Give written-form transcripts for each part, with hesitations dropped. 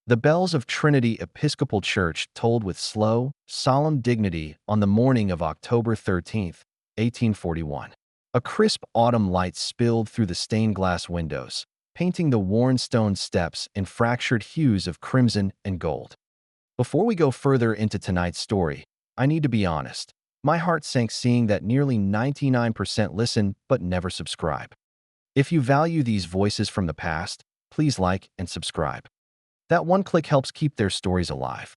The bells of Trinity Episcopal Church tolled with slow, solemn dignity on the morning of October 13th, 1841. A crisp autumn light spilled through the stained-glass windows, painting the worn stone steps in fractured hues of crimson and gold. Before we go further into tonight's story, I need to be honest. My heart sank seeing that nearly 99% listen but never subscribe. If you value these voices from the past, please like and subscribe. That one click helps keep their stories alive.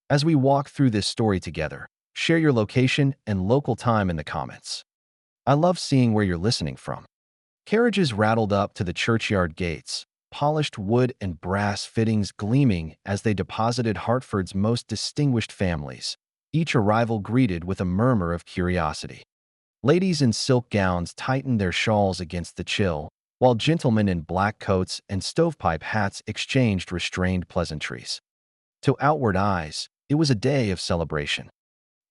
As we walk through this story together, share your location and local time in the comments. I love seeing where you're listening from. Carriages rattled up to the churchyard gates, polished wood and brass fittings gleaming as they deposited Hartford's most distinguished families, each arrival greeted with a murmur of curiosity. Ladies in silk gowns tightened their shawls against the chill, while gentlemen in black coats and stovepipe hats exchanged restrained pleasantries. To outward eyes, it was a day of celebration.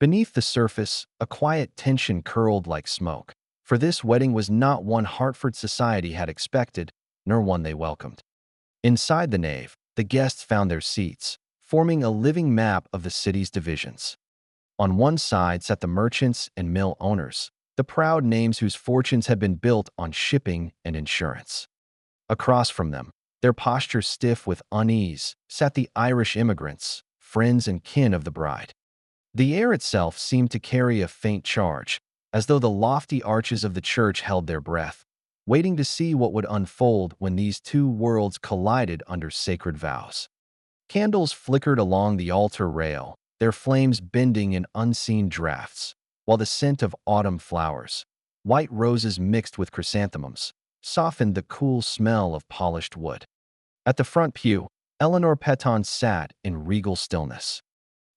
Beneath the surface, a quiet tension curled like smoke, for this wedding was not one Hartford society had expected, nor one they welcomed. Inside the nave, the guests found their seats, forming a living map of the city's divisions. On one side sat the merchants and mill owners, the proud names whose fortunes had been built on shipping and insurance. Across from them, their posture stiff with unease, sat the Irish immigrants, friends and kin of the bride. The air itself seemed to carry a faint charge, as though the lofty arches of the church held their breath, waiting to see what would unfold when these two worlds collided under sacred vows. Candles flickered along the altar rail, their flames bending in unseen drafts, while the scent of autumn flowers, white roses mixed with chrysanthemums, softened the cool smell of polished wood. At the front pew, Eleanor Petton sat in regal stillness.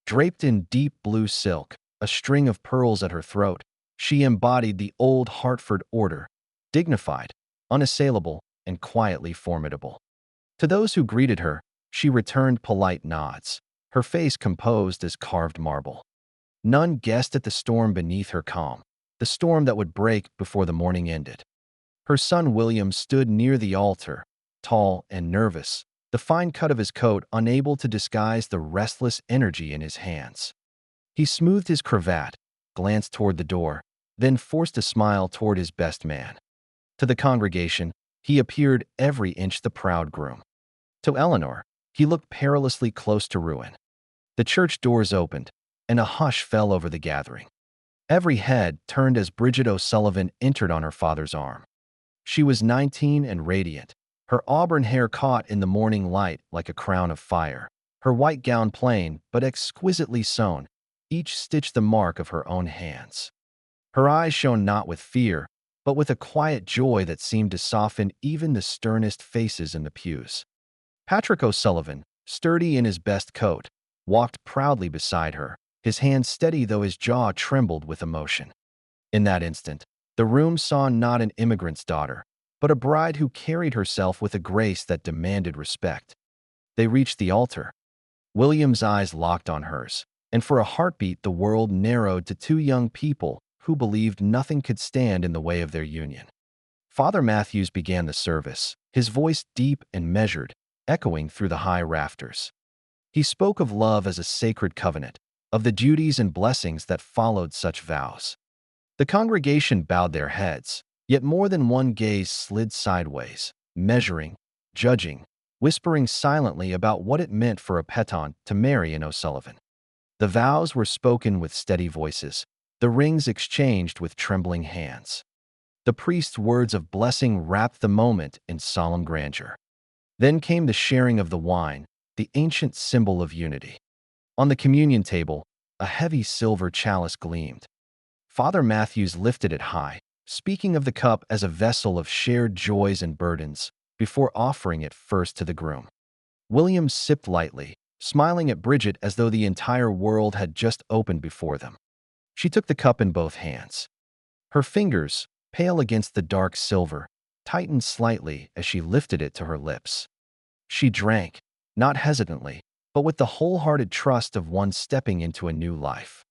Draped in deep blue silk, a string of pearls at her throat, she embodied the old Hartford order, dignified, unassailable, and quietly formidable. To those who greeted her, she returned polite nods, her face composed as carved marble. None guessed at the storm beneath her calm, the storm that would break before the morning ended. Her son William stood near the altar, tall and nervous, the fine cut of his coat unable to disguise the restless energy in his hands. He smoothed his cravat, glanced toward the door, then forced a smile toward his best man. To the congregation, he appeared every inch the proud groom. To Eleanor, he looked perilously close to ruin. The church doors opened, and a hush fell over the gathering. Every head turned as Bridget O'Sullivan entered on her father's arm. She was 19 and radiant, her auburn hair caught in the morning light like a crown of fire, her white gown plain but exquisitely sewn, each stitch the mark of her own hands. Her eyes shone not with fear, but with a quiet joy that seemed to soften even the sternest faces in the pews. Patrick O'Sullivan, sturdy in his best coat, walked proudly beside her, his hand steady though his jaw trembled with emotion. In that instant, the room saw not an immigrant's daughter, but a bride who carried herself with a grace that demanded respect. They reached the altar. William's eyes locked on hers, and for a heartbeat the world narrowed to two young people who believed nothing could stand in the way of their union. Father Matthews began the service, his voice deep and measured, echoing through the high rafters. He spoke of love as a sacred covenant, of the duties and blessings that followed such vows. The congregation bowed their heads, yet more than one gaze slid sideways, measuring, judging, whispering silently about what it meant for a Petton to marry an O'Sullivan. The vows were spoken with steady voices, the rings exchanged with trembling hands. The priest's words of blessing wrapped the moment in solemn grandeur. Then came the sharing of the wine, the ancient symbol of unity. On the communion table, a heavy silver chalice gleamed. Father Matthews lifted it high, speaking of the cup as a vessel of shared joys and burdens, before offering it first to the groom. William sipped lightly, smiling at Bridget as though the entire world had just opened before them. She took the cup in both hands. Her fingers, pale against the dark silver, tightened slightly as she lifted it to her lips. She drank, not hesitantly, but with the wholehearted trust of one stepping into a new life.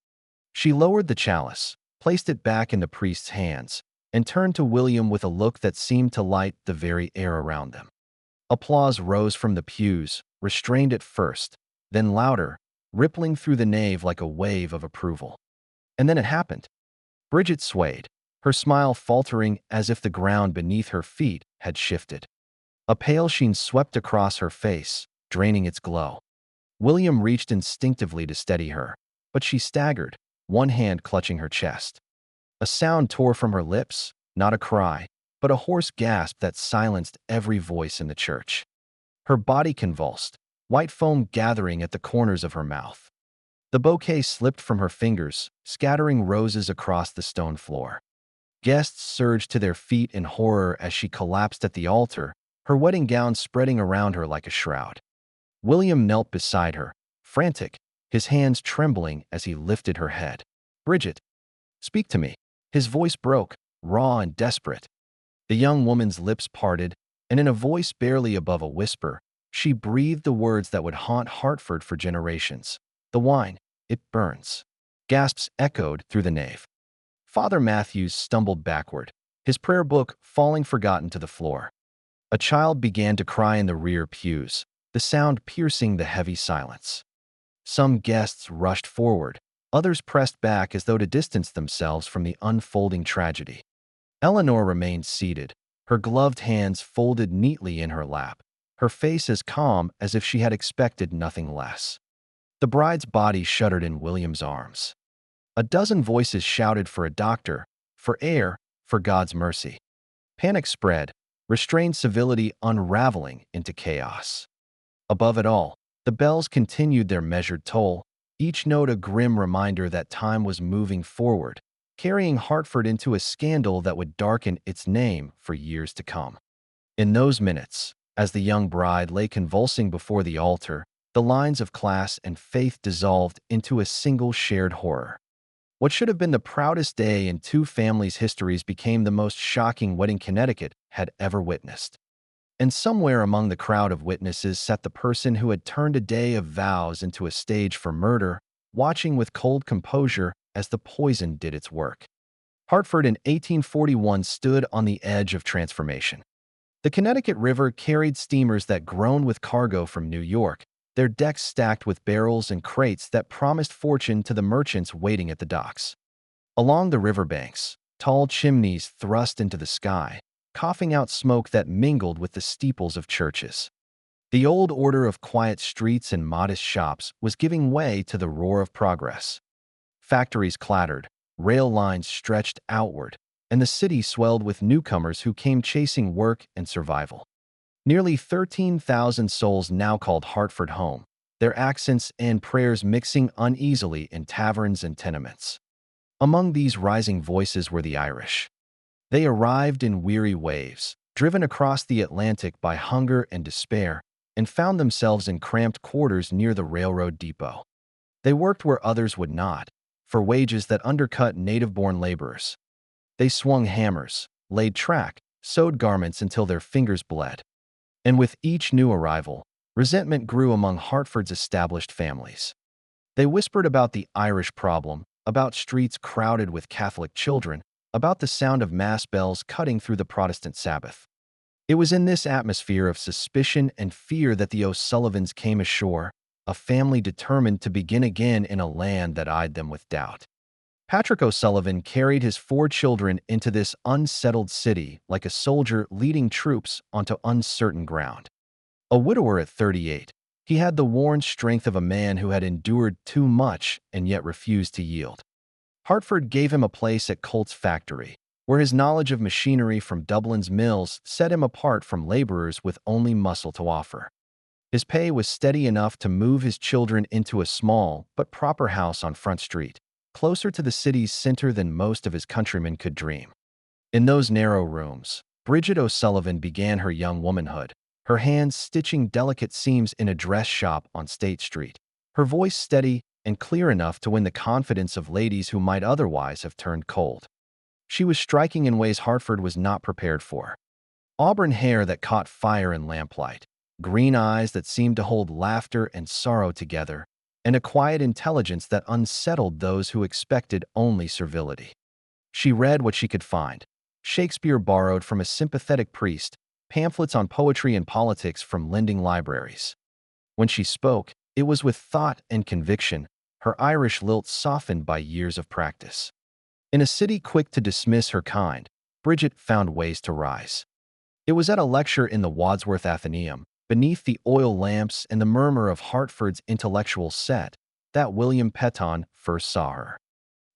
She lowered the chalice, placed it back in the priest's hands, and turned to William with a look that seemed to light the very air around them. Applause rose from the pews, restrained at first, then louder, rippling through the nave like a wave of approval. And then it happened. Bridget swayed, her smile faltering as if the ground beneath her feet had shifted. A pale sheen swept across her face, draining its glow. William reached instinctively to steady her, but she staggered, one hand clutching her chest. A sound tore from her lips, not a cry, but a hoarse gasp that silenced every voice in the church. Her body convulsed, white foam gathering at the corners of her mouth. The bouquet slipped from her fingers, scattering roses across the stone floor. Guests surged to their feet in horror as she collapsed at the altar, her wedding gown spreading around her like a shroud. William knelt beside her, frantic, his hands trembling as he lifted her head. "Bridget, speak to me." His voice broke, raw and desperate. The young woman's lips parted, and in a voice barely above a whisper, she breathed the words that would haunt Hartford for generations. "The wine, it burns." Gasps echoed through the nave. Father Matthews stumbled backward, his prayer book falling forgotten to the floor. A child began to cry in the rear pews, the sound piercing the heavy silence. Some guests rushed forward, others pressed back as though to distance themselves from the unfolding tragedy. Eleanor remained seated, her gloved hands folded neatly in her lap, her face as calm as if she had expected nothing less. The bride's body shuddered in William's arms. A dozen voices shouted for a doctor, for air, for God's mercy. Panic spread, restrained civility unraveling into chaos. Above it all, the bells continued their measured toll, each note a grim reminder that time was moving forward, carrying Hartford into a scandal that would darken its name for years to come. In those minutes, as the young bride lay convulsing before the altar, the lines of class and faith dissolved into a single shared horror. What should have been the proudest day in two families' histories became the most shocking wedding Connecticut had ever witnessed. And somewhere among the crowd of witnesses sat the person who had turned a day of vows into a stage for murder, watching with cold composure as the poison did its work. Hartford in 1841 stood on the edge of transformation. The Connecticut River carried steamers that groaned with cargo from New York, their decks stacked with barrels and crates that promised fortune to the merchants waiting at the docks. Along the riverbanks, tall chimneys thrust into the sky, coughing out smoke that mingled with the steeples of churches. The old order of quiet streets and modest shops was giving way to the roar of progress. Factories clattered, rail lines stretched outward, and the city swelled with newcomers who came chasing work and survival. Nearly 13,000 souls now called Hartford home, their accents and prayers mixing uneasily in taverns and tenements. Among these rising voices were the Irish. They arrived in weary waves, driven across the Atlantic by hunger and despair, and found themselves in cramped quarters near the railroad depot. They worked where others would not, for wages that undercut native-born laborers. They swung hammers, laid track, sewed garments until their fingers bled. And with each new arrival, resentment grew among Hartford's established families. They whispered about the Irish problem, about streets crowded with Catholic children, about the sound of mass bells cutting through the Protestant Sabbath. It was in this atmosphere of suspicion and fear that the O'Sullivans came ashore, a family determined to begin again in a land that eyed them with doubt. Patrick O'Sullivan carried his 4 children into this unsettled city like a soldier leading troops onto uncertain ground. A widower at 38, he had the worn strength of a man who had endured too much and yet refused to yield. Hartford gave him a place at Colt's factory, where his knowledge of machinery from Dublin's mills set him apart from laborers with only muscle to offer. His pay was steady enough to move his children into a small but proper house on Front Street, closer to the city's center than most of his countrymen could dream. In those narrow rooms, Bridget O'Sullivan began her young womanhood, her hands stitching delicate seams in a dress shop on State Street, her voice steady and clear enough to win the confidence of ladies who might otherwise have turned cold. She was striking in ways Hartford was not prepared for. Auburn hair that caught fire in lamplight, green eyes that seemed to hold laughter and sorrow together, and a quiet intelligence that unsettled those who expected only servility. She read what she could find, Shakespeare borrowed from a sympathetic priest, pamphlets on poetry and politics from lending libraries. When she spoke, it was with thought and conviction, her Irish lilt softened by years of practice. In a city quick to dismiss her kind, Bridget found ways to rise. It was at a lecture in the Wadsworth Athenaeum, beneath the oil lamps and the murmur of Hartford's intellectual set, that William Petton first saw her.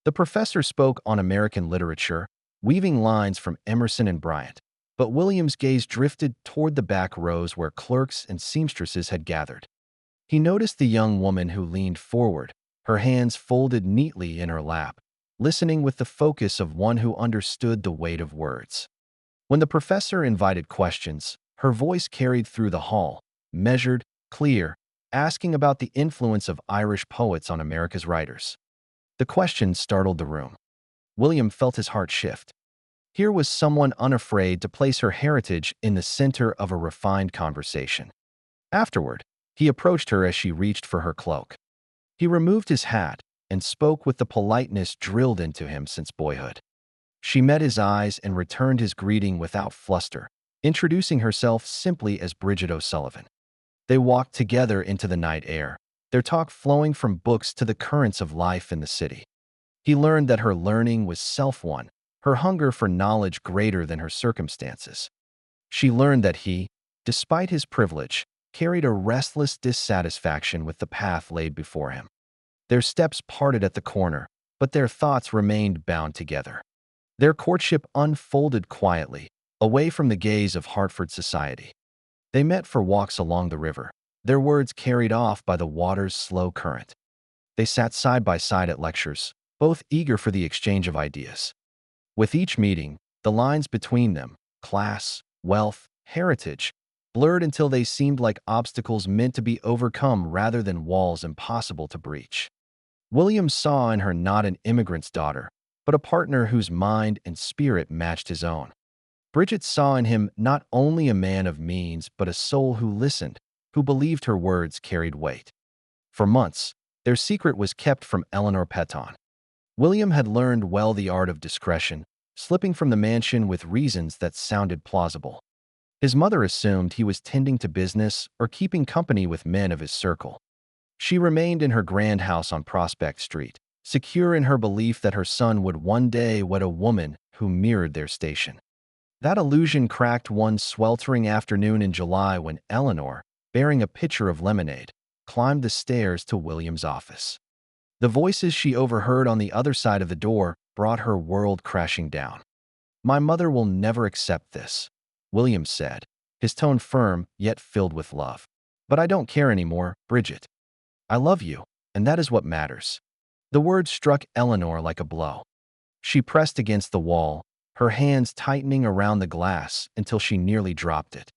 The professor spoke on American literature, weaving lines from Emerson and Bryant, but William's gaze drifted toward the back rows where clerks and seamstresses had gathered. He noticed the young woman who leaned forward, her hands folded neatly in her lap, listening with the focus of one who understood the weight of words. When the professor invited questions, her voice carried through the hall, measured, clear, asking about the influence of Irish poets on America's writers. The question startled the room. William felt his heart shift. Here was someone unafraid to place her heritage in the center of a refined conversation. Afterward, he approached her as she reached for her cloak. He removed his hat and spoke with the politeness drilled into him since boyhood. She met his eyes and returned his greeting without fluster, introducing herself simply as Bridget O'Sullivan. They walked together into the night air, their talk flowing from books to the currents of life in the city. He learned that her learning was self-won, her hunger for knowledge greater than her circumstances. She learned that he, despite his privilege, carried a restless dissatisfaction with the path laid before him. Their steps parted at the corner, but their thoughts remained bound together. Their courtship unfolded quietly, away from the gaze of Hartford society. They met for walks along the river, their words carried off by the water's slow current. They sat side by side at lectures, both eager for the exchange of ideas. With each meeting, the lines between them, class, wealth, heritage, blurred until they seemed like obstacles meant to be overcome rather than walls impossible to breach. William saw in her not an immigrant's daughter, but a partner whose mind and spirit matched his own. Bridget saw in him not only a man of means, but a soul who listened, who believed her words carried weight. For months, their secret was kept from Eleanor Petton. William had learned well the art of discretion, slipping from the mansion with reasons that sounded plausible. His mother assumed he was tending to business or keeping company with men of his circle. She remained in her grand house on Prospect Street, secure in her belief that her son would one day wed a woman who mirrored their station. That illusion cracked one sweltering afternoon in July when Eleanor, bearing a pitcher of lemonade, climbed the stairs to William's office. The voices she overheard on the other side of the door brought her world crashing down. "My mother will never accept this," William said, his tone firm yet filled with love. "But I don't care anymore, Bridget. I love you, and that is what matters." The words struck Eleanor like a blow. She pressed against the wall, her hands tightening around the glass until she nearly dropped it.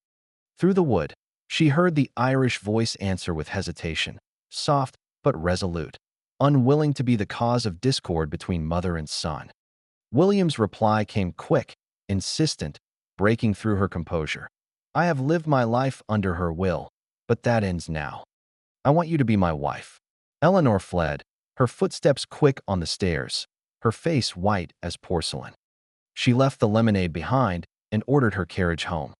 Through the wood, she heard the Irish voice answer with hesitation, soft but resolute, unwilling to be the cause of discord between mother and son. William's reply came quick, insistent, breaking through her composure. "I have lived my life under her will, but that ends now. I want you to be my wife." Eleanor fled, her footsteps quick on the stairs, her face white as porcelain. She left the lemonade behind and ordered her carriage home.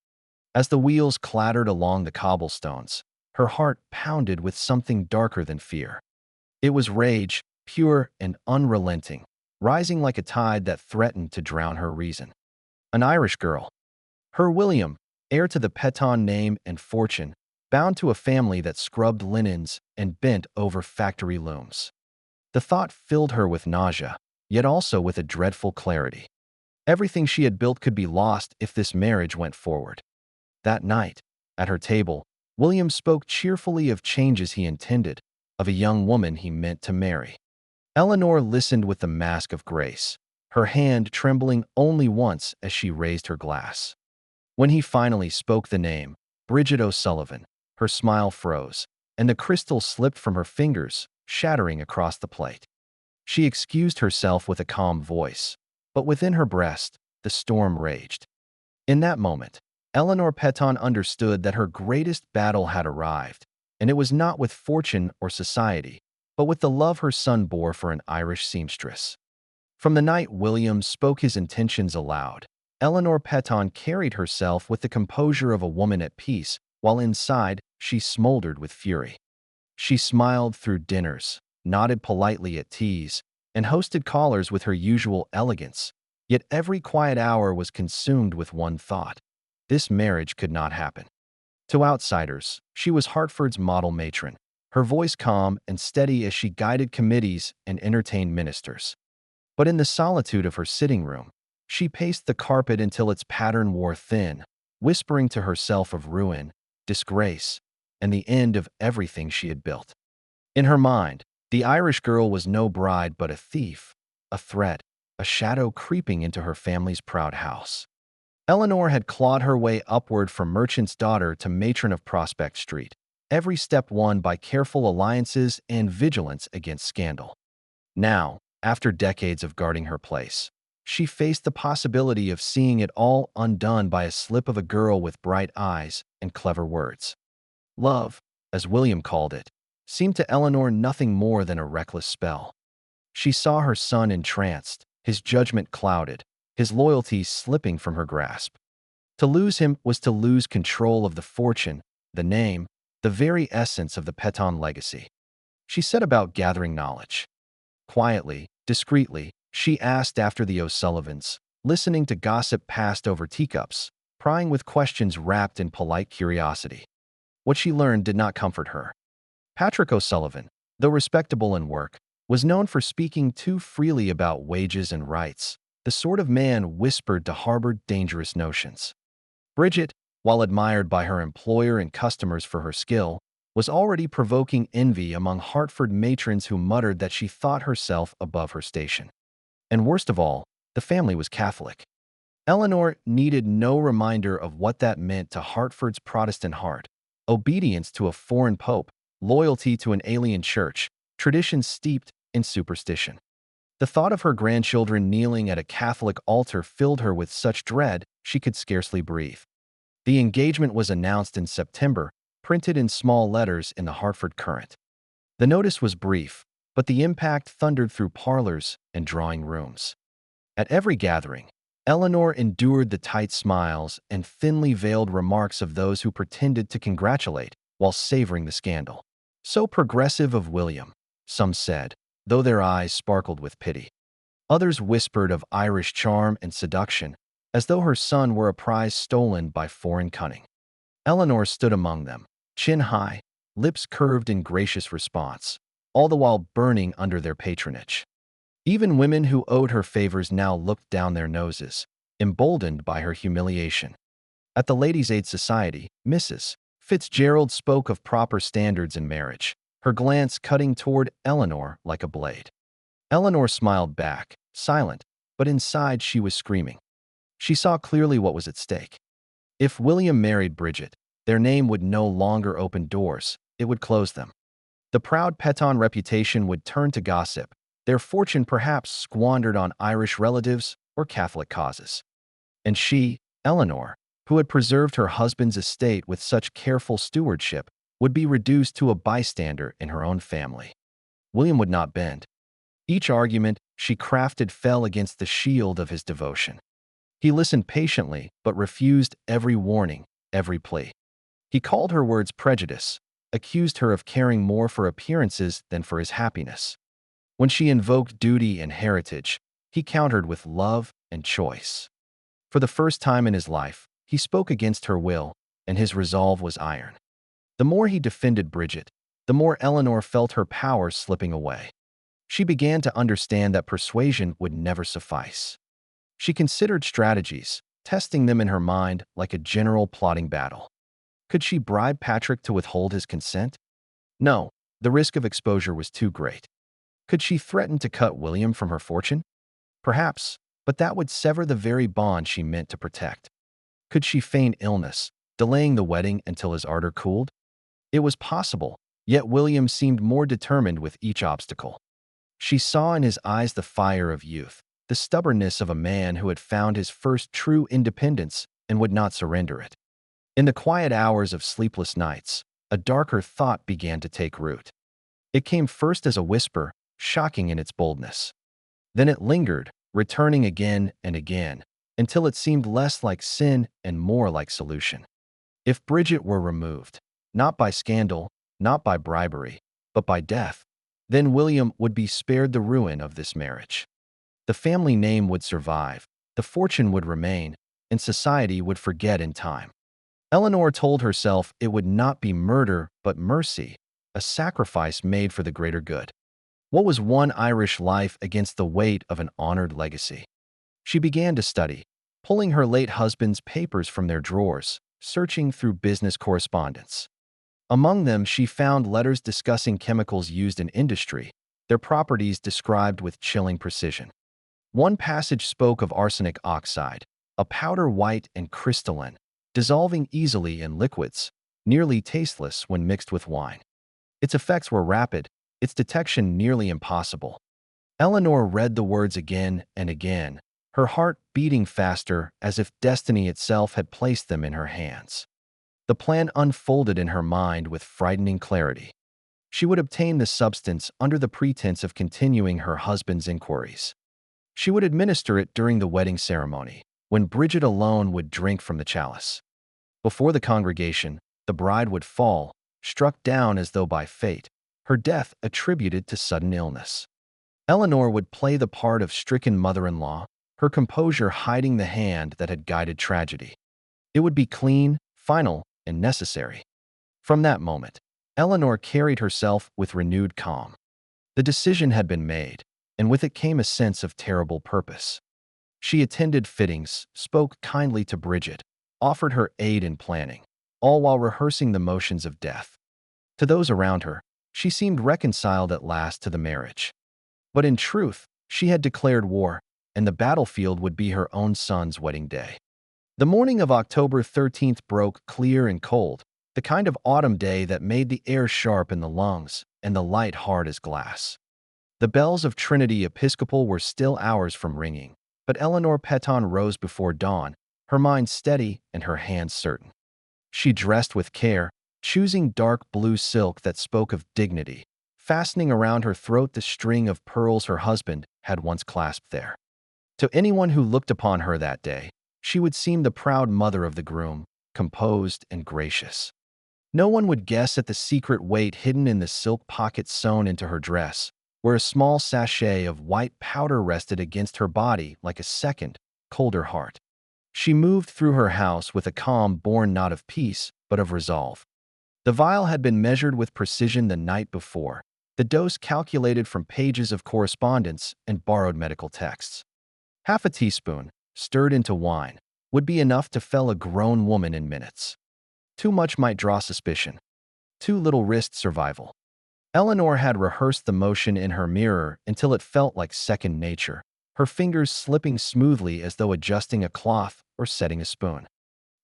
As the wheels clattered along the cobblestones, her heart pounded with something darker than fear. It was rage, pure and unrelenting, rising like a tide that threatened to drown her reason. An Irish girl. Her William, heir to the Petton name and fortune, bound to a family that scrubbed linens and bent over factory looms. The thought filled her with nausea, yet also with a dreadful clarity. Everything she had built could be lost if this marriage went forward. That night, at her table, William spoke cheerfully of changes he intended, of a young woman he meant to marry. Eleanor listened with the mask of grace, her hand trembling only once as she raised her glass. When he finally spoke the name, Bridget O'Sullivan, her smile froze, and the crystal slipped from her fingers, shattering across the plate. She excused herself with a calm voice, but within her breast, the storm raged. In that moment, Eleanor Petton understood that her greatest battle had arrived, and it was not with fortune or society, but with the love her son bore for an Irish seamstress. From the night William spoke his intentions aloud, Eleanor Peton carried herself with the composure of a woman at peace, while inside she smoldered with fury. She smiled through dinners, nodded politely at teas, and hosted callers with her usual elegance. Yet every quiet hour was consumed with one thought: this marriage could not happen. To outsiders, she was Hartford's model matron, her voice calm and steady as she guided committees and entertained ministers. But in the solitude of her sitting room, she paced the carpet until its pattern wore thin, whispering to herself of ruin, disgrace, and the end of everything she had built. In her mind, the Irish girl was no bride but a thief, a threat, a shadow creeping into her family's proud house. Eleanor had clawed her way upward from merchant's daughter to matron of Prospect Street, every step won by careful alliances and vigilance against scandal. Now, after decades of guarding her place, she faced the possibility of seeing it all undone by a slip of a girl with bright eyes and clever words. Love, as William called it, seemed to Eleanor nothing more than a reckless spell. She saw her son entranced, his judgment clouded, his loyalty slipping from her grasp. To lose him was to lose control of the fortune, the name, the very essence of the Peton legacy. She set about gathering knowledge. Quietly, discreetly, she asked after the O'Sullivans, listening to gossip passed over teacups, prying with questions wrapped in polite curiosity. What she learned did not comfort her. Patrick O'Sullivan, though respectable in work, was known for speaking too freely about wages and rights, the sort of man whispered to harbor dangerous notions. Bridget, while admired by her employer and customers for her skill, was already provoking envy among Hartford matrons who muttered that she thought herself above her station. And worst of all, the family was Catholic. Eleanor needed no reminder of what that meant to Hartford's Protestant heart: obedience to a foreign pope, loyalty to an alien church, traditions steeped in superstition. The thought of her grandchildren kneeling at a Catholic altar filled her with such dread she could scarcely breathe. The engagement was announced in September, printed in small letters in the Hartford Courant. The notice was brief, but the impact thundered through parlors and drawing rooms. At every gathering, Eleanor endured the tight smiles and thinly veiled remarks of those who pretended to congratulate while savoring the scandal. So progressive of William, some said, though their eyes sparkled with pity. Others whispered of Irish charm and seduction, as though her son were a prize stolen by foreign cunning. Eleanor stood among them, chin high, lips curved in gracious response, all the while burning under their patronage. Even women who owed her favors now looked down their noses, emboldened by her humiliation. At the Ladies' Aid Society, Mrs. Fitzgerald spoke of proper standards in marriage, her glance cutting toward Eleanor like a blade. Eleanor smiled back, silent, but inside she was screaming. She saw clearly what was at stake. If William married Bridget, their name would no longer open doors, it would close them. The proud Peton reputation would turn to gossip, their fortune perhaps squandered on Irish relatives or Catholic causes. And she, Eleanor, who had preserved her husband's estate with such careful stewardship, would be reduced to a bystander in her own family. William would not bend. Each argument she crafted fell against the shield of his devotion. He listened patiently but refused every warning, every plea. He called her words prejudice, accused her of caring more for appearances than for his happiness. When she invoked duty and heritage, he countered with love and choice. For the first time in his life, he spoke against her will, and his resolve was iron. The more he defended Bridget, the more Eleanor felt her power slipping away. She began to understand that persuasion would never suffice. She considered strategies, testing them in her mind like a general plotting battle. Could she bribe Patrick to withhold his consent? No, the risk of exposure was too great. Could she threaten to cut William from her fortune? Perhaps, but that would sever the very bond she meant to protect. Could she feign illness, delaying the wedding until his ardor cooled? It was possible, yet William seemed more determined with each obstacle. She saw in his eyes the fire of youth, the stubbornness of a man who had found his first true independence and would not surrender it. In the quiet hours of sleepless nights, a darker thought began to take root. It came first as a whisper, shocking in its boldness. Then it lingered, returning again and again, until it seemed less like sin and more like solution. If Bridget were removed, not by scandal, not by bribery, but by death, then William would be spared the ruin of this marriage. The family name would survive, the fortune would remain, and society would forget in time. Eleanor told herself it would not be murder but mercy, a sacrifice made for the greater good. What was one Irish life against the weight of an honored legacy? She began to study, pulling her late husband's papers from their drawers, searching through business correspondence. Among them, she found letters discussing chemicals used in industry, their properties described with chilling precision. One passage spoke of arsenic oxide, a powder white and crystalline, dissolving easily in liquids, nearly tasteless when mixed with wine. Its effects were rapid, its detection nearly impossible. Eleanor read the words again and again, her heart beating faster as if destiny itself had placed them in her hands. The plan unfolded in her mind with frightening clarity. She would obtain the substance under the pretense of continuing her husband's inquiries. She would administer it during the wedding ceremony, when Bridget alone would drink from the chalice. Before the congregation, the bride would fall, struck down as though by fate, her death attributed to sudden illness. Eleanor would play the part of stricken mother-in-law, her composure hiding the hand that had guided tragedy. It would be clean, final, and necessary. From that moment, Eleanor carried herself with renewed calm. The decision had been made, and with it came a sense of terrible purpose. She attended fittings, spoke kindly to Bridget, offered her aid in planning, all while rehearsing the motions of death. To those around her, she seemed reconciled at last to the marriage. But in truth, she had declared war, and the battlefield would be her own son's wedding day. The morning of October 13th broke clear and cold, the kind of autumn day that made the air sharp in the lungs and the light hard as glass. The bells of Trinity Episcopal were still hours from ringing, but Eleanor Peton rose before dawn, her mind steady and her hands certain. She dressed with care, choosing dark blue silk that spoke of dignity, fastening around her throat the string of pearls her husband had once clasped there. To anyone who looked upon her that day, she would seem the proud mother of the groom, composed and gracious. No one would guess at the secret weight hidden in the silk pocket sewn into her dress, where a small sachet of white powder rested against her body like a second, colder heart. She moved through her house with a calm born not of peace, but of resolve. The vial had been measured with precision the night before, the dose calculated from pages of correspondence and borrowed medical texts. Half a teaspoon, stirred into wine, would be enough to fell a grown woman in minutes. Too much might draw suspicion. Too little risked survival. Eleanor had rehearsed the motion in her mirror until it felt like second nature, her fingers slipping smoothly as though adjusting a cloth or setting a spoon.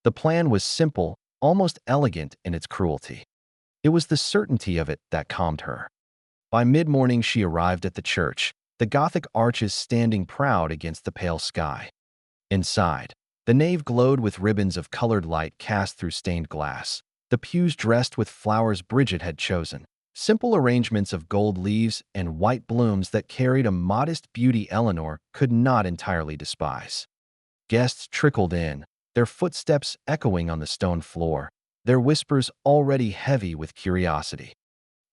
The plan was simple, almost elegant in its cruelty. It was the certainty of it that calmed her. By mid-morning she arrived at the church, the Gothic arches standing proud against the pale sky. Inside, the nave glowed with ribbons of colored light cast through stained glass, the pews dressed with flowers Bridget had chosen, simple arrangements of gold leaves and white blooms that carried a modest beauty Eleanor could not entirely despise. Guests trickled in, their footsteps echoing on the stone floor, their whispers already heavy with curiosity.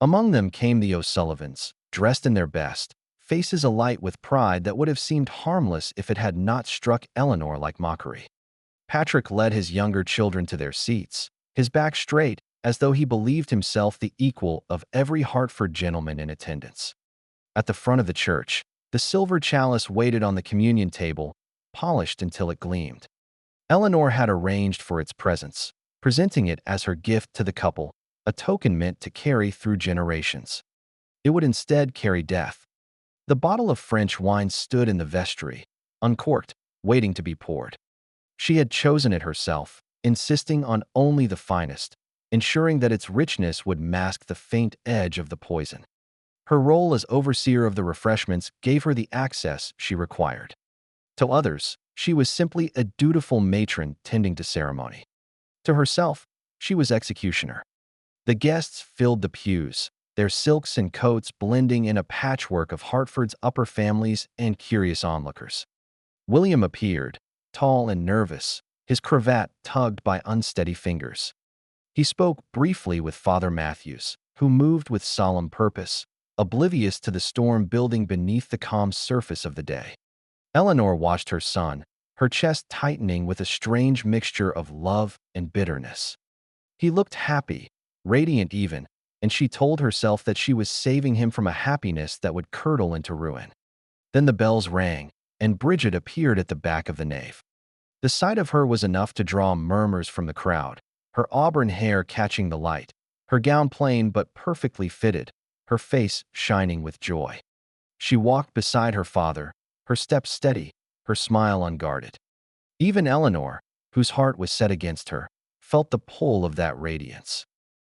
Among them came the O'Sullivans, dressed in their best, faces alight with pride that would have seemed harmless if it had not struck Eleanor like mockery. Patrick led his younger children to their seats, his back straight, as though he believed himself the equal of every Hartford gentleman in attendance. At the front of the church, the silver chalice waited on the communion table, polished until it gleamed. Eleanor had arranged for its presence, presenting it as her gift to the couple, a token meant to carry through generations. It would instead carry death. The bottle of French wine stood in the vestry, uncorked, waiting to be poured. She had chosen it herself, insisting on only the finest, ensuring that its richness would mask the faint edge of the poison. Her role as overseer of the refreshments gave her the access she required. To others, she was simply a dutiful matron tending to ceremony. To herself, she was executioner. The guests filled the pews, their silks and coats blending in a patchwork of Hartford's upper families and curious onlookers. William appeared, tall and nervous, his cravat tugged by unsteady fingers. He spoke briefly with Father Matthews, who moved with solemn purpose, oblivious to the storm building beneath the calm surface of the day. Eleanor watched her son, her chest tightening with a strange mixture of love and bitterness. He looked happy, radiant even, and she told herself that she was saving him from a happiness that would curdle into ruin. Then the bells rang, and Bridget appeared at the back of the nave. The sight of her was enough to draw murmurs from the crowd, her auburn hair catching the light, her gown plain but perfectly fitted, her face shining with joy. She walked beside her father, her step steady, her smile unguarded. Even Eleanor, whose heart was set against her, felt the pull of that radiance.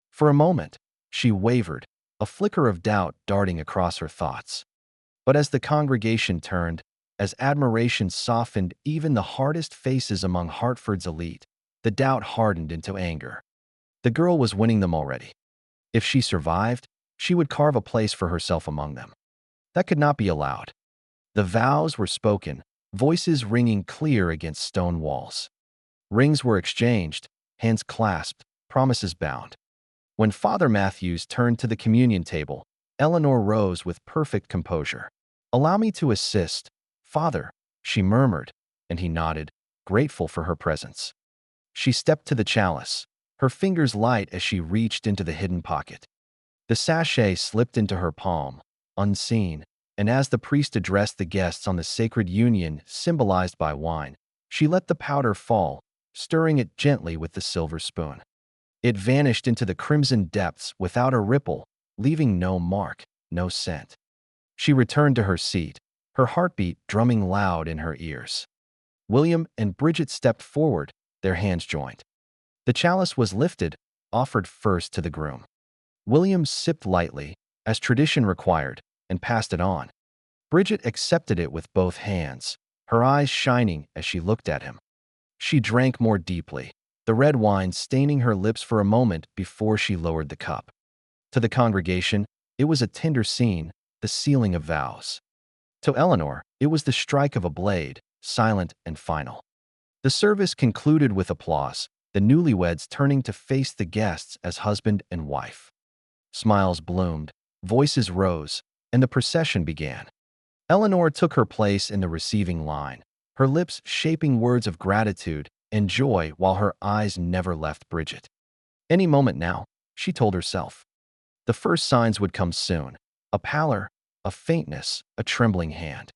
For a moment, she wavered, a flicker of doubt darting across her thoughts. But as the congregation turned, as admiration softened even the hardest faces among Hartford's elite, the doubt hardened into anger. The girl was winning them already. If she survived, she would carve a place for herself among them. That could not be allowed. The vows were spoken, voices ringing clear against stone walls. Rings were exchanged, hands clasped, promises bound. When Father Matthews turned to the communion table, Eleanor rose with perfect composure. "Allow me to assist, Father," she murmured, and he nodded, grateful for her presence. She stepped to the chalice, her fingers light as she reached into the hidden pocket. The sachet slipped into her palm, unseen, and as the priest addressed the guests on the sacred union symbolized by wine, she let the powder fall, stirring it gently with the silver spoon. It vanished into the crimson depths without a ripple, leaving no mark, no scent. She returned to her seat, her heartbeat drumming loud in her ears. William and Bridget stepped forward, their hands joined. The chalice was lifted, offered first to the groom. William sipped lightly, as tradition required, and passed it on. Bridget accepted it with both hands, her eyes shining as she looked at him. She drank more deeply, the red wine staining her lips for a moment before she lowered the cup. To the congregation, it was a tender scene, the sealing of vows. To Eleanor, it was the strike of a blade, silent and final. The service concluded with applause, the newlyweds turning to face the guests as husband and wife. Smiles bloomed, voices rose, and the procession began. Eleanor took her place in the receiving line, her lips shaping words of gratitude and joy while her eyes never left Bridget. Any moment now, she told herself. The first signs would come soon, a pallor, a faintness, a trembling hand.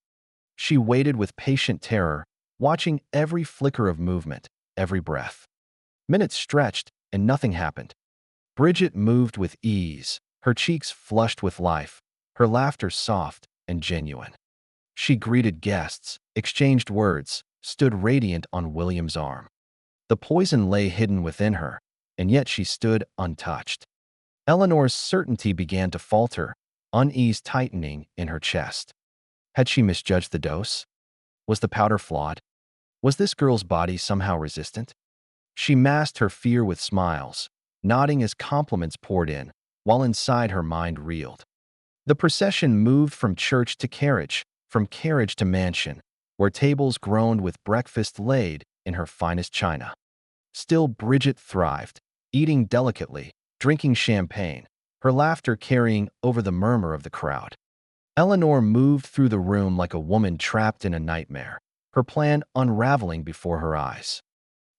She waited with patient terror, watching every flicker of movement, every breath. Minutes stretched, and nothing happened. Bridget moved with ease, her cheeks flushed with life, her laughter soft and genuine. She greeted guests, exchanged words, stood radiant on William's arm. The poison lay hidden within her, and yet she stood untouched. Eleanor's certainty began to falter, unease tightening in her chest. Had she misjudged the dose? Was the powder flawed? Was this girl's body somehow resistant? She masked her fear with smiles, nodding as compliments poured in, while inside her mind reeled. The procession moved from church to carriage, from carriage to mansion, where tables groaned with breakfast laid in her finest china. Still Bridget thrived, eating delicately, drinking champagne, her laughter carrying over the murmur of the crowd. Eleanor moved through the room like a woman trapped in a nightmare, her plan unraveling before her eyes.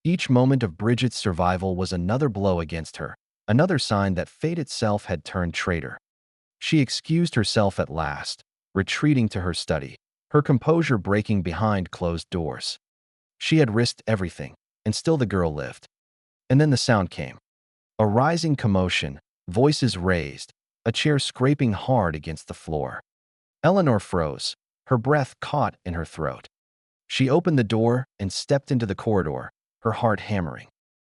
Each moment of Bridget's survival was another blow against her, another sign that fate itself had turned traitor. She excused herself at last, retreating to her study, her composure breaking behind closed doors. She had risked everything, and still the girl lived. And then the sound came. A rising commotion, voices raised, a chair scraping hard against the floor. Eleanor froze, her breath caught in her throat. She opened the door and stepped into the corridor, her heart hammering.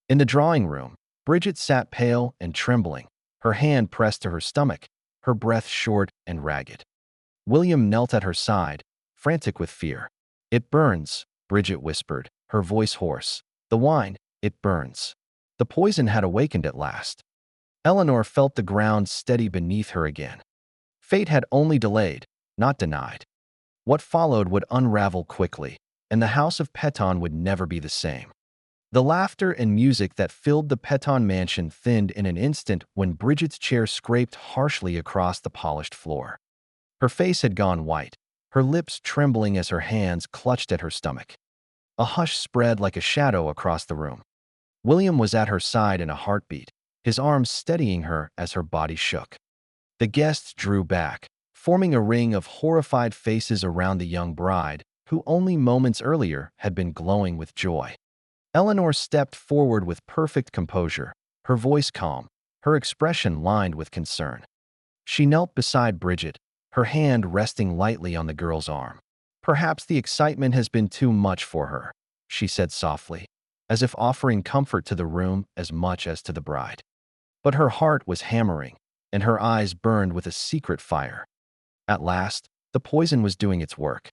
In the drawing room, Bridget sat pale and trembling, her hand pressed to her stomach, her breath short and ragged. William knelt at her side, frantic with fear. "It burns," Bridget whispered, her voice hoarse. "The wine, it burns." The poison had awakened at last. Eleanor felt the ground steady beneath her again. Fate had only delayed, not denied. What followed would unravel quickly, and the house of Peton would never be the same. The laughter and music that filled the Peton mansion thinned in an instant when Bridget's chair scraped harshly across the polished floor. Her face had gone white, her lips trembling as her hands clutched at her stomach. A hush spread like a shadow across the room. William was at her side in a heartbeat, his arms steadying her as her body shook. The guests drew back, forming a ring of horrified faces around the young bride, who only moments earlier had been glowing with joy. Eleanor stepped forward with perfect composure, her voice calm, her expression lined with concern. She knelt beside Bridget, her hand resting lightly on the girl's arm. "Perhaps the excitement has been too much for her," she said softly, as if offering comfort to the room as much as to the bride. But her heart was hammering, and her eyes burned with a secret fire. At last, the poison was doing its work.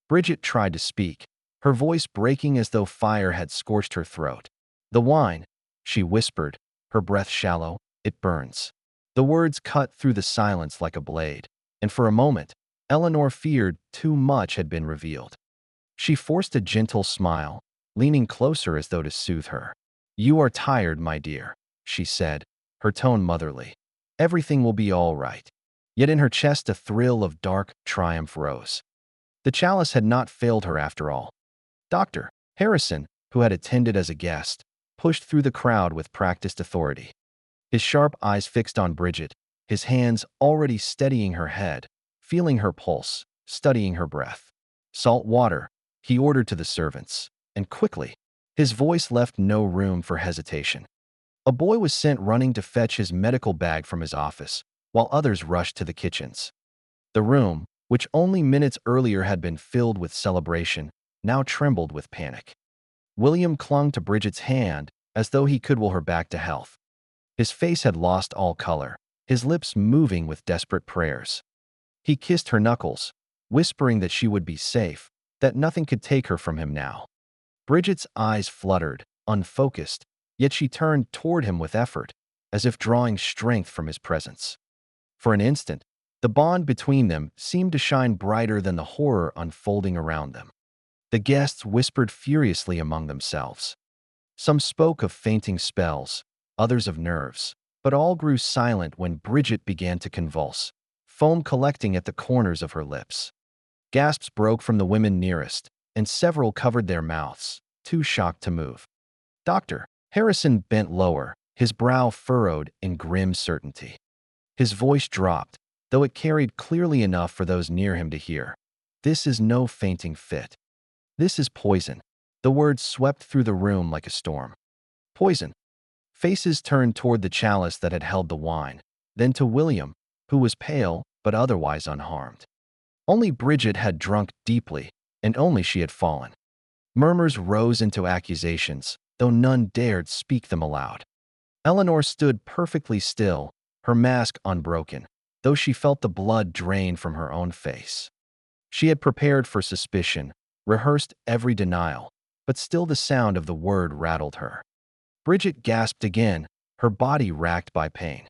Bridget tried to speak, her voice breaking as though fire had scorched her throat. "The wine," she whispered, her breath shallow, "it burns." The words cut through the silence like a blade, and for a moment, Eleanor feared too much had been revealed. She forced a gentle smile, leaning closer as though to soothe her. "You are tired, my dear," she said, her tone motherly. "Everything will be all right." Yet in her chest a thrill of dark triumph rose. The chalice had not failed her after all. Dr. Harrison, who had attended as a guest, pushed through the crowd with practiced authority. His sharp eyes fixed on Bridget, his hands already steadying her head, feeling her pulse, studying her breath. "Salt water," he ordered to the servants, and quickly. His voice left no room for hesitation. A boy was sent running to fetch his medical bag from his office, while others rushed to the kitchens. The room, which only minutes earlier had been filled with celebration, now trembled with panic. William clung to Bridget's hand as though he could will her back to health. His face had lost all color, his lips moving with desperate prayers. He kissed her knuckles, whispering that she would be safe, that nothing could take her from him now. Bridget's eyes fluttered, unfocused, yet she turned toward him with effort, as if drawing strength from his presence. For an instant, the bond between them seemed to shine brighter than the horror unfolding around them. The guests whispered furiously among themselves. Some spoke of fainting spells, others of nerves, but all grew silent when Bridget began to convulse, foam collecting at the corners of her lips. Gasps broke from the women nearest, and several covered their mouths, too shocked to move. Dr. Harrison bent lower, his brow furrowed in grim certainty. His voice dropped, though it carried clearly enough for those near him to hear. "This is no fainting fit. This is poison." The words swept through the room like a storm. "Poison." Faces turned toward the chalice that had held the wine, then to William, who was pale but otherwise unharmed. Only Bridget had drunk deeply, and only she had fallen. Murmurs rose into accusations, though none dared speak them aloud. Eleanor stood perfectly still, her mask unbroken, though she felt the blood drain from her own face. She had prepared for suspicion, rehearsed every denial, but still the sound of the word rattled her. Bridget gasped again, her body racked by pain.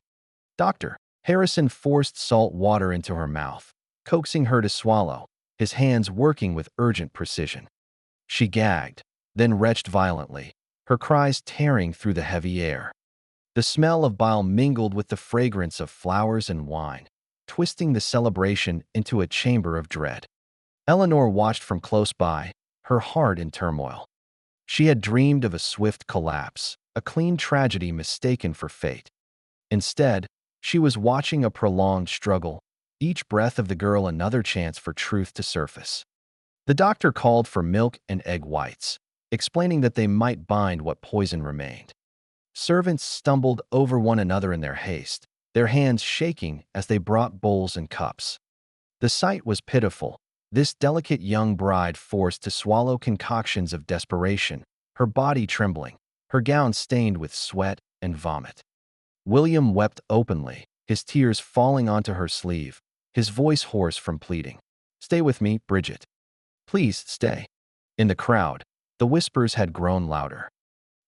Dr. Harrison forced salt water into her mouth, coaxing her to swallow, his hands working with urgent precision. She gagged, then retched violently, her cries tearing through the heavy air. The smell of bile mingled with the fragrance of flowers and wine, twisting the celebration into a chamber of dread. Eleanor watched from close by, her heart in turmoil. She had dreamed of a swift collapse, a clean tragedy mistaken for fate. Instead, she was watching a prolonged struggle, each breath of the girl another chance for truth to surface. The doctor called for milk and egg whites, explaining that they might bind what poison remained. Servants stumbled over one another in their haste, their hands shaking as they brought bowls and cups. The sight was pitiful, this delicate young bride forced to swallow concoctions of desperation, her body trembling, her gown stained with sweat and vomit. William wept openly, his tears falling onto her sleeve, his voice hoarse from pleading. "Stay with me, Bridget. Please stay." In the crowd, the whispers had grown louder.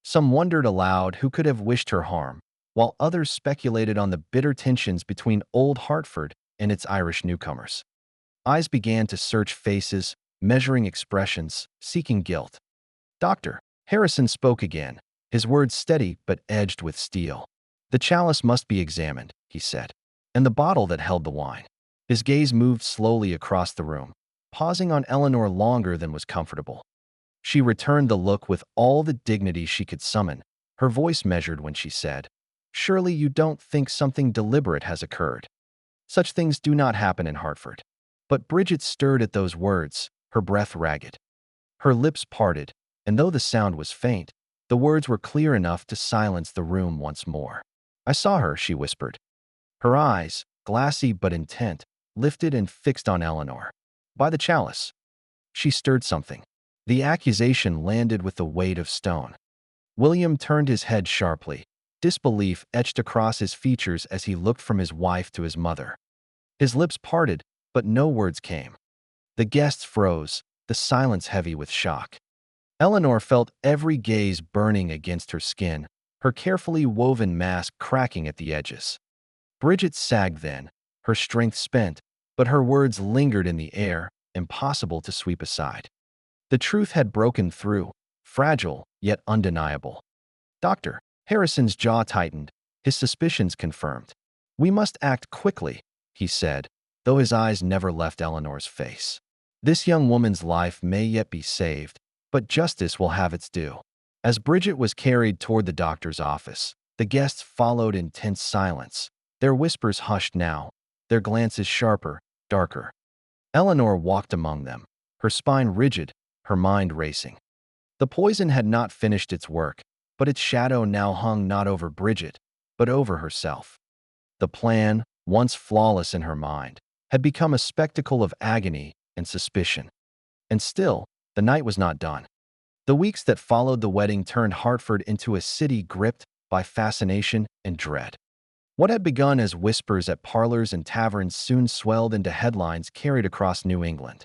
Some wondered aloud who could have wished her harm, while others speculated on the bitter tensions between Old Hartford and its Irish newcomers. Eyes began to search faces, measuring expressions, seeking guilt. "Doctor," Harrison spoke again, his words steady but edged with steel. "The chalice must be examined," he said, "and the bottle that held the wine." His gaze moved slowly across the room, pausing on Eleanor longer than was comfortable. She returned the look with all the dignity she could summon, her voice measured when she said, "Surely you don't think something deliberate has occurred. Such things do not happen in Hartford." But Bridget stirred at those words, her breath ragged. Her lips parted, and though the sound was faint, the words were clear enough to silence the room once more. "I saw her," she whispered. Her eyes, glassy but intent, lifted and fixed on Eleanor. "By the chalice." She stirred something. The accusation landed with the weight of stone. William turned his head sharply, disbelief etched across his features as he looked from his wife to his mother. His lips parted, but no words came. The guests froze, the silence heavy with shock. Eleanor felt every gaze burning against her skin, her carefully woven mask cracking at the edges. Bridget sagged then, her strength spent, but her words lingered in the air, impossible to sweep aside. The truth had broken through, fragile yet undeniable. "Doctor," Harrison's jaw tightened, his suspicions confirmed. "We must act quickly," he said, though his eyes never left Eleanor's face. "This young woman's life may yet be saved, but justice will have its due." As Bridget was carried toward the doctor's office, the guests followed in tense silence, their whispers hushed now, their glances sharper, darker. Eleanor walked among them, her spine rigid, her mind racing. The poison had not finished its work, but its shadow now hung not over Bridget, but over herself. The plan, once flawless in her mind, had become a spectacle of agony and suspicion. And still, the night was not done. The weeks that followed the wedding turned Hartford into a city gripped by fascination and dread. What had begun as whispers at parlors and taverns soon swelled into headlines carried across New England.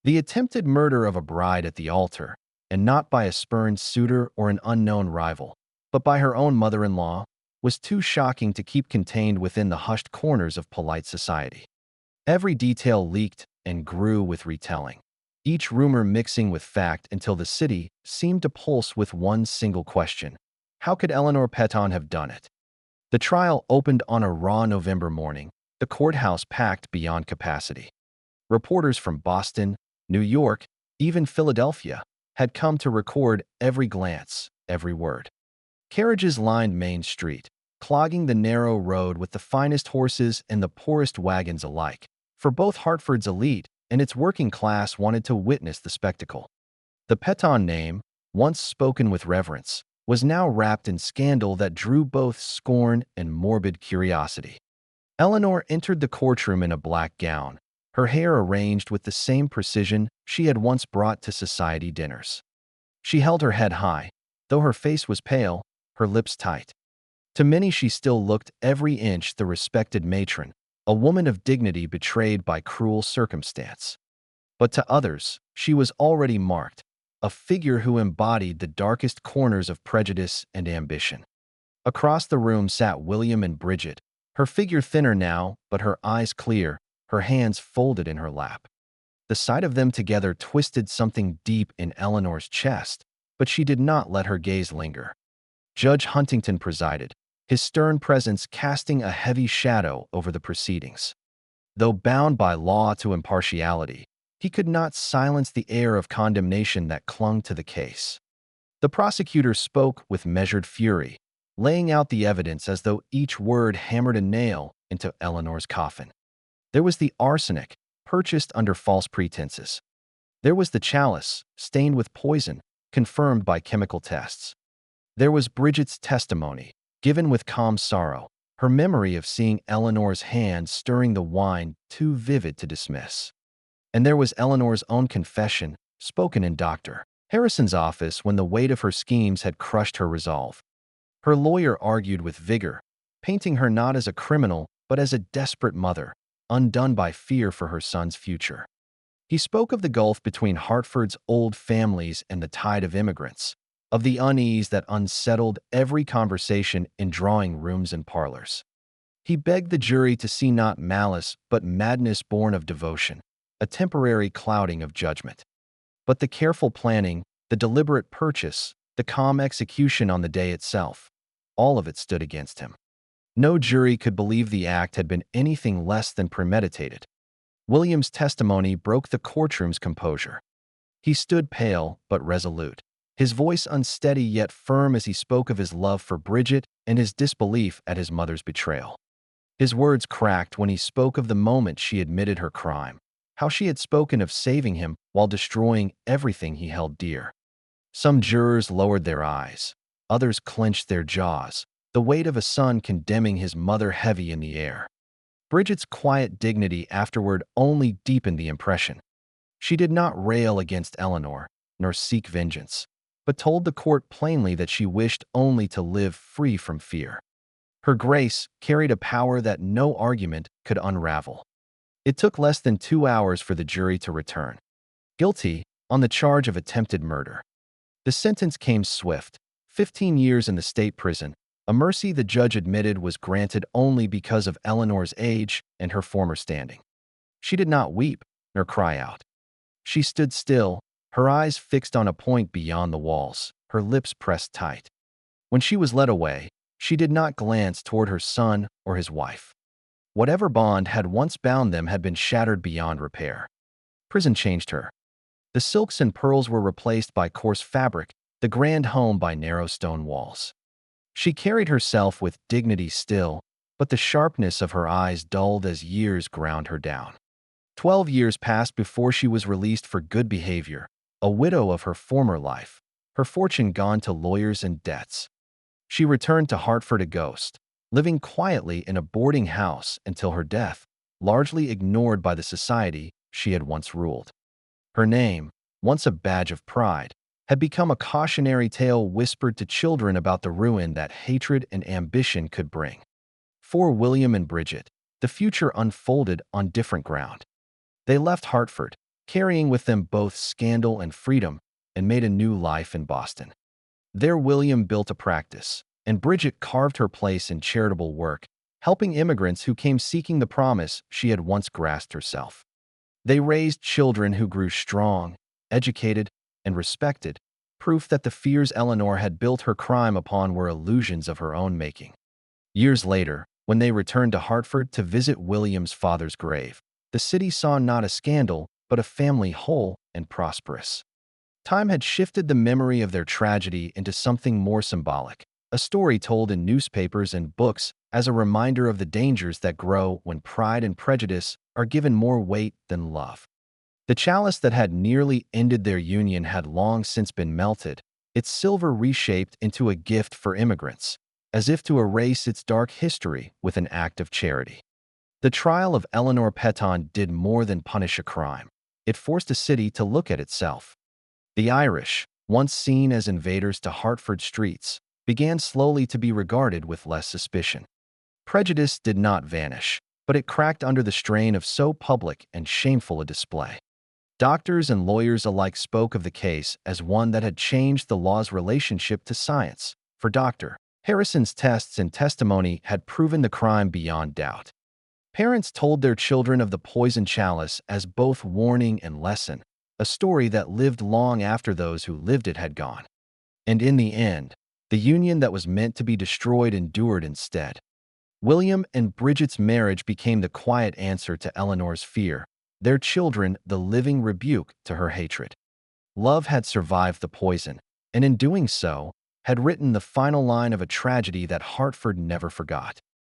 The attempted murder of a bride at the altar, and not by a spurned suitor or an unknown rival, but by her own mother-in-law, was too shocking to keep contained within the hushed corners of polite society. Every detail leaked and grew with retelling, each rumor mixing with fact until the city seemed to pulse with one single question: how could Eleanor Petton have done it? The trial opened on a raw November morning, the courthouse packed beyond capacity. Reporters from Boston, New York, even Philadelphia, had come to record every glance, every word. Carriages lined Main Street, clogging the narrow road with the finest horses and the poorest wagons alike, for both Hartford's elite and its working class wanted to witness the spectacle. The Petton name, once spoken with reverence, was now wrapped in scandal that drew both scorn and morbid curiosity. Eleanor entered the courtroom in a black gown, her hair arranged with the same precision she had once brought to society dinners. She held her head high, though her face was pale, her lips tight. To many she still looked every inch the respected matron, a woman of dignity betrayed by cruel circumstance. But to others, she was already marked, a figure who embodied the darkest corners of prejudice and ambition. Across the room sat William and Bridget, her figure thinner now, but her eyes clear, her hands folded in her lap. The sight of them together twisted something deep in Eleanor's chest, but she did not let her gaze linger. Judge Huntington presided, his stern presence casting a heavy shadow over the proceedings. Though bound by law to impartiality, he could not silence the air of condemnation that clung to the case. The prosecutor spoke with measured fury, laying out the evidence as though each word hammered a nail into Eleanor's coffin. There was the arsenic, purchased under false pretenses. There was the chalice, stained with poison, confirmed by chemical tests. There was Bridget's testimony, given with calm sorrow, her memory of seeing Eleanor's hand stirring the wine too vivid to dismiss. And there was Eleanor's own confession, spoken in Dr. Harrison's office when the weight of her schemes had crushed her resolve. Her lawyer argued with vigor, painting her not as a criminal but as a desperate mother, undone by fear for her son's future. He spoke of the gulf between Hartford's old families and the tide of immigrants, of the unease that unsettled every conversation in drawing rooms and parlors. He begged the jury to see not malice but madness born of devotion, a temporary clouding of judgment. But the careful planning, the deliberate purchase, the calm execution on the day itself, all of it stood against him. No jury could believe the act had been anything less than premeditated. William's testimony broke the courtroom's composure. He stood pale but resolute, his voice unsteady yet firm as he spoke of his love for Bridget and his disbelief at his mother's betrayal. His words cracked when he spoke of the moment she admitted her crime, how she had spoken of saving him while destroying everything he held dear. Some jurors lowered their eyes, others clenched their jaws, the weight of a son condemning his mother heavy in the air. Bridget's quiet dignity afterward only deepened the impression. She did not rail against Eleanor, nor seek vengeance, but told the court plainly that she wished only to live free from fear. Her grace carried a power that no argument could unravel. It took less than 2 hours for the jury to return. Guilty on the charge of attempted murder. The sentence came swift, 15 years in the state prison, a mercy the judge admitted was granted only because of Eleanor's age and her former standing. She did not weep nor cry out. She stood still, her eyes fixed on a point beyond the walls, her lips pressed tight. When she was led away, she did not glance toward her son or his wife. Whatever bond had once bound them had been shattered beyond repair. Prison changed her. The silks and pearls were replaced by coarse fabric, the grand home by narrow stone walls. She carried herself with dignity still, but the sharpness of her eyes dulled as years ground her down. 12 years passed before she was released for good behavior, a widow of her former life, her fortune gone to lawyers and debts. She returned to Hartford a ghost, living quietly in a boarding house until her death, largely ignored by the society she had once ruled. Her name, once a badge of pride, had become a cautionary tale whispered to children about the ruin that hatred and ambition could bring. For William and Bridget, the future unfolded on different ground. They left Hartford, carrying with them both scandal and freedom, and made a new life in Boston. There William built a practice, and Bridget carved her place in charitable work, helping immigrants who came seeking the promise she had once grasped herself. They raised children who grew strong, educated, and respected, proof that the fears Eleanor had built her crime upon were illusions of her own making. Years later, when they returned to Hartford to visit William's father's grave, the city saw not a scandal, but a family whole and prosperous. Time had shifted the memory of their tragedy into something more symbolic, a story told in newspapers and books as a reminder of the dangers that grow when pride and prejudice are given more weight than love. The chalice that had nearly ended their union had long since been melted, its silver reshaped into a gift for immigrants, as if to erase its dark history with an act of charity. The trial of Eleanor Petton did more than punish a crime. It forced a city to look at itself. The Irish, once seen as invaders to Hartford streets, began slowly to be regarded with less suspicion. Prejudice did not vanish, but it cracked under the strain of so public and shameful a display. Doctors and lawyers alike spoke of the case as one that had changed the law's relationship to science. For Dr. Harrison's tests and testimony had proven the crime beyond doubt. Parents told their children of the poison chalice as both warning and lesson, a story that lived long after those who lived it had gone. And in the end, the union that was meant to be destroyed endured instead. William and Bridget's marriage became the quiet answer to Eleanor's fear, their children the living rebuke to her hatred. Love had survived the poison, and in doing so, had written the final line of a tragedy that Hartford never forgot.